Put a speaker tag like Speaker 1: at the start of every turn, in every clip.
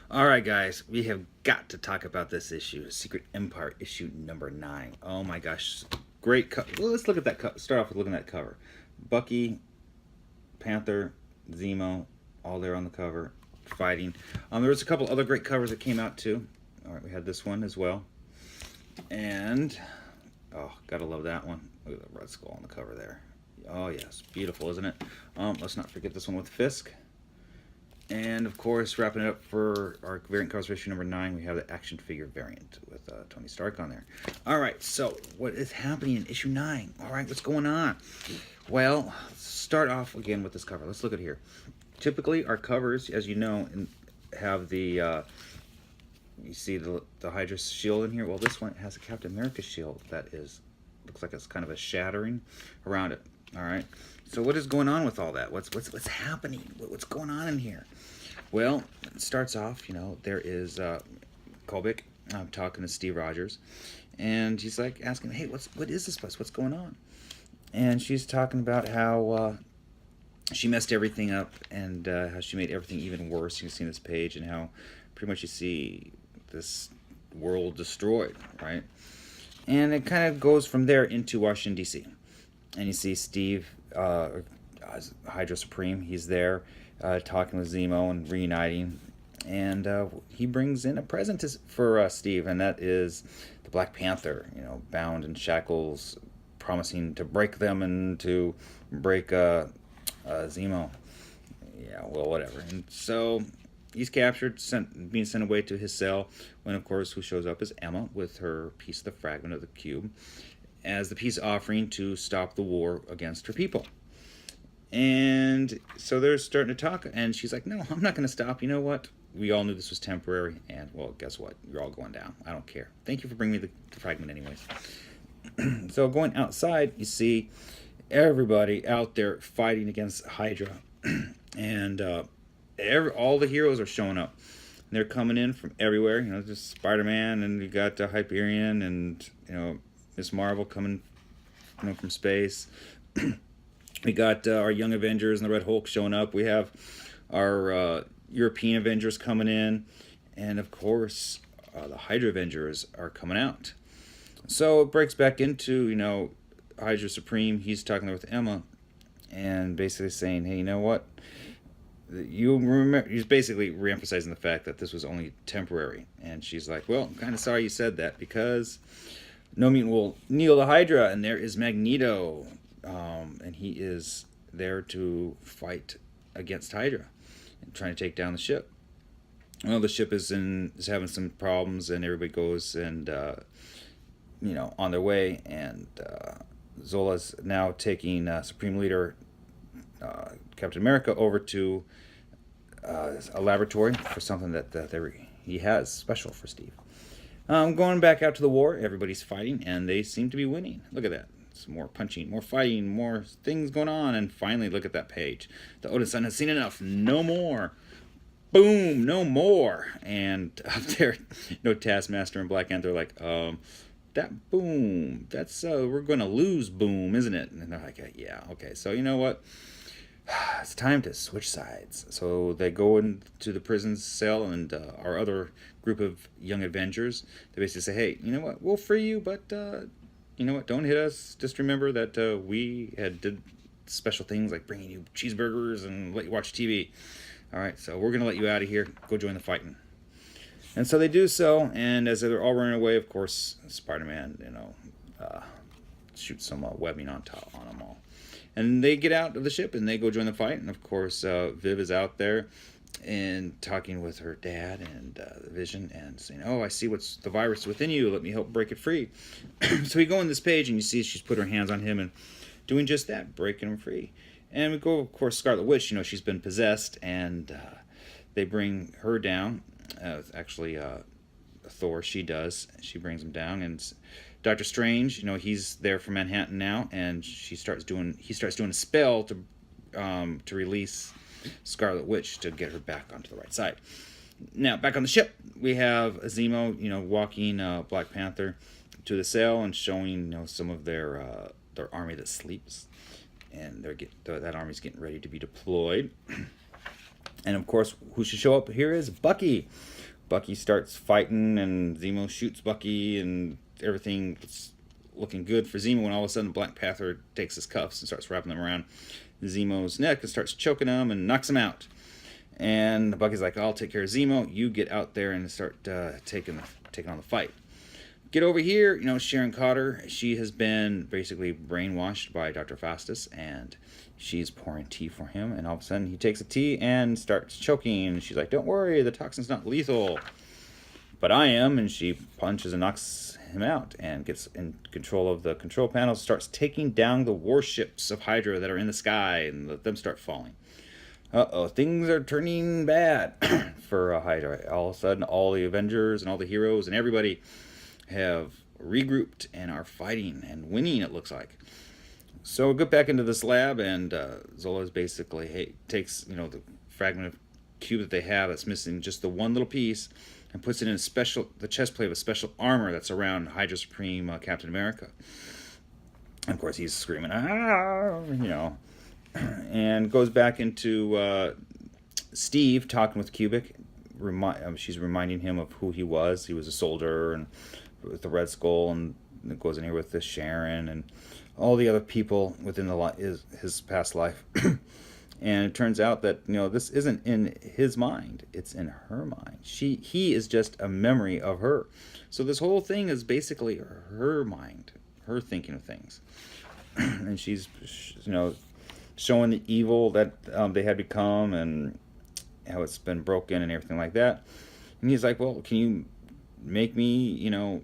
Speaker 1: Alright, guys, we have got to talk about this issue. Secret Empire, issue number 9. Oh my gosh. Great cover. Well, let's look at that cover. Start off with looking at that cover. Bucky, Panther, Zemo, all there on the cover, fighting. There was a couple other great covers that came out too. Alright, we had this one as well. And, oh, gotta love that one. Look at the Red Skull on the cover there. Oh, yes. Beautiful, isn't it? Let's not forget this one with Fisk. And of course, wrapping it up for our variant covers for issue number 9, we have the action figure variant with Tony Stark on there. All right, so what is happening in issue 9? All right, what's going on? Well, start off again with this cover. Let's look at here. Typically, our covers, as you know, have the you see the Hydra shield in here. Well, this one has a Captain America shield that looks like it's kind of a shattering around it. All right. So what is going on with all that? What's happening? What's going on in here? Well, it starts off, there is Kobik talking to Steve Rogers, and she's like asking, "Hey, what is this place? What's going on?" And she's talking about how she messed everything up and how she made everything even worse. You can see in this page, and how pretty much you see this world destroyed, right? And it kind of goes from there into Washington, D.C. And you see Steve, Hydra Supreme, he's there talking with Zemo and reuniting. And he brings in a present for Steve, and that is the Black Panther, bound in shackles, promising to break them and to break Zemo. Yeah, well, whatever. And so he's captured, being sent away to his cell, when, of course, who shows up is Emma with her piece of the fragment of the cube, as the peace offering to stop the war against her people. And so they're starting to talk, and she's like, "No, I'm not going to stop. You know what? We all knew this was temporary, and, well, guess what? You're all going down. I don't care. Thank you for bringing me the fragment anyways." So going outside, you see everybody out there fighting against Hydra. And all the heroes are showing up. They're coming in from everywhere. Just Spider-Man, and you got Hyperion, and, Miss Marvel coming from space. We got our Young Avengers and the Red Hulk showing up. We have our European Avengers coming in. And, of course, the Hydra Avengers are coming out. So it breaks back into, Hydra Supreme. He's talking there with Emma and basically saying, "Hey, you know what? You remember," he's basically reemphasizing the fact that this was only temporary. And she's like, "Well, I'm kind of sorry you said that, because no mutant will kneel to Hydra, and there is Magneto, and he is there to fight against Hydra and trying to take down the ship." Well, the ship is having some problems, and everybody goes and on their way, and Zola's now taking Supreme Leader Captain America over to a laboratory for something that he has special for Steve. Going back out to the war, everybody's fighting, and they seem to be winning. Look at that. Some more punching, more fighting, more things going on, and finally, look at that page. The Odin Sun has seen enough. No more. Boom, no more. And up there, Taskmaster and Black Panther are like, that boom, that's, we're going to lose boom, isn't it? And they're like, "Yeah, okay, so you know what? It's time to switch sides." So they go into the prison cell, and our other group of young Avengers, they basically say, "Hey, you know what? We'll free you, but you know what? Don't hit us. Just remember that we did special things like bringing you cheeseburgers and let you watch TV. All right, so we're going to let you out of here. Go join the fighting." And so they do so, and as they're all running away, of course, Spider-Man, shoots some webbing on them all. And they get out of the ship, and they go join the fight. And, of course, Viv is out there and talking with her dad and Vision, and saying, "Oh, I see what's the virus within you. Let me help break it free." So we go on this page, and you see she's put her hands on him and doing just that, breaking him free. And we go, of course, Scarlet Witch. She's been possessed, and they bring her down. Actually, Thor, she does. She brings him down, and Doctor Strange, he's there from Manhattan now, and he starts doing a spell to release Scarlet Witch to get her back onto the right side. Now, back on the ship, we have Zemo, walking Black Panther to the cell and showing, some of their army that sleeps, and that army's getting ready to be deployed. And of course, who should show up here is Bucky. Bucky starts fighting, and Zemo shoots Bucky, and everything's looking good for Zemo when all of a sudden Black Panther takes his cuffs and starts wrapping them around Zemo's neck and starts choking him and knocks him out. And Bucky's like, I'll take care of Zemo. You get out there and start taking on the fight. Get over here, you know, Sharon Carter. She has been basically brainwashed by Dr. Faustus, and she's pouring tea for him. And all of a sudden, he takes a tea and starts choking. She's like, don't worry, the toxin's not lethal. But I am. And she punches and knocks him out and gets in control of the control panel, starts taking down the warships of Hydra that are in the sky, and let them start falling. Uh-oh, things are turning bad for Hydra. All of a sudden, all the Avengers and all the heroes and everybody have regrouped and are fighting and winning, it looks like. So we get back into this lab, and Zola's basically takes, you know, the fragment of cube that they have that's missing just the one little piece, and puts it in the chest plate of a special armor that's around Hydra Supreme Captain America. And of course, he's screaming, ah, you know, and goes back into Steve talking with Cubic. She's reminding him of who he was. He was a soldier, and with the Red Skull, and it goes in here with the Sharon and all the other people within his past life. And it turns out that, you know, this isn't in his mind, it's in her mind. He is just a memory of her. So this whole thing is basically her mind, her thinking of things. And she's, you know, showing the evil that they had become, and how it's been broken and everything like that. And he's like, well, can you make me, you know,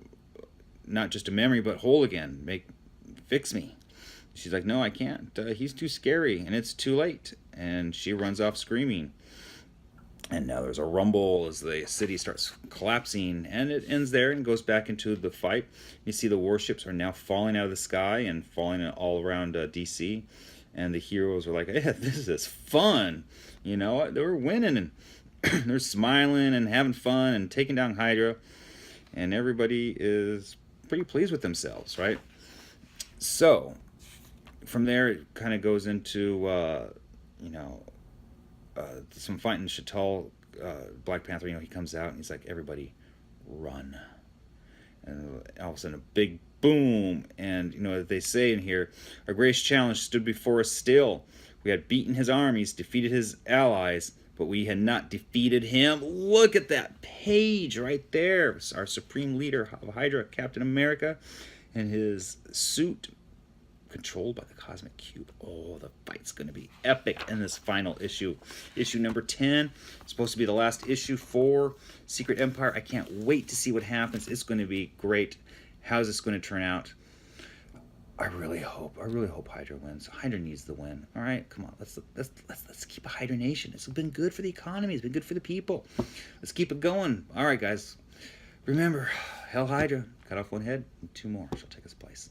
Speaker 1: not just a memory, but whole again? Fix me. She's like, no, I can't. He's too scary, and it's too late. And she runs off screaming. And now there's a rumble as the city starts collapsing, and it ends there and goes back into the fight. You see the warships are now falling out of the sky and falling all around DC. And the heroes are like, yeah, this is fun. You know, they were winning, and they're smiling and having fun and taking down Hydra. And everybody is pretty pleased with themselves, right? So, from there, it kind of goes into, you know, some fighting. Chatal, Black Panther, you know, he comes out and he's like, everybody run. And all of a sudden, a big boom. And, you know, they say in here, our greatest challenge stood before us still. We had beaten his armies, defeated his allies, but we had not defeated him. Look at that page right there. Our supreme leader of Hydra, Captain America, and his suit controlled by the cosmic cube. Oh, the fight's going to be epic in this final issue. Issue number 10. It's supposed to be the last issue for Secret Empire. I can't wait to see what happens. It's going to be great. How's this going to turn out? I really hope Hydra wins. Hydra needs the win. All right, come on. Let's keep a Hydra nation. It's been good for the economy. It's been good for the people. Let's keep it going. All right, guys. Remember, Hell Hydra. Cut off one head and two more. She'll take its place.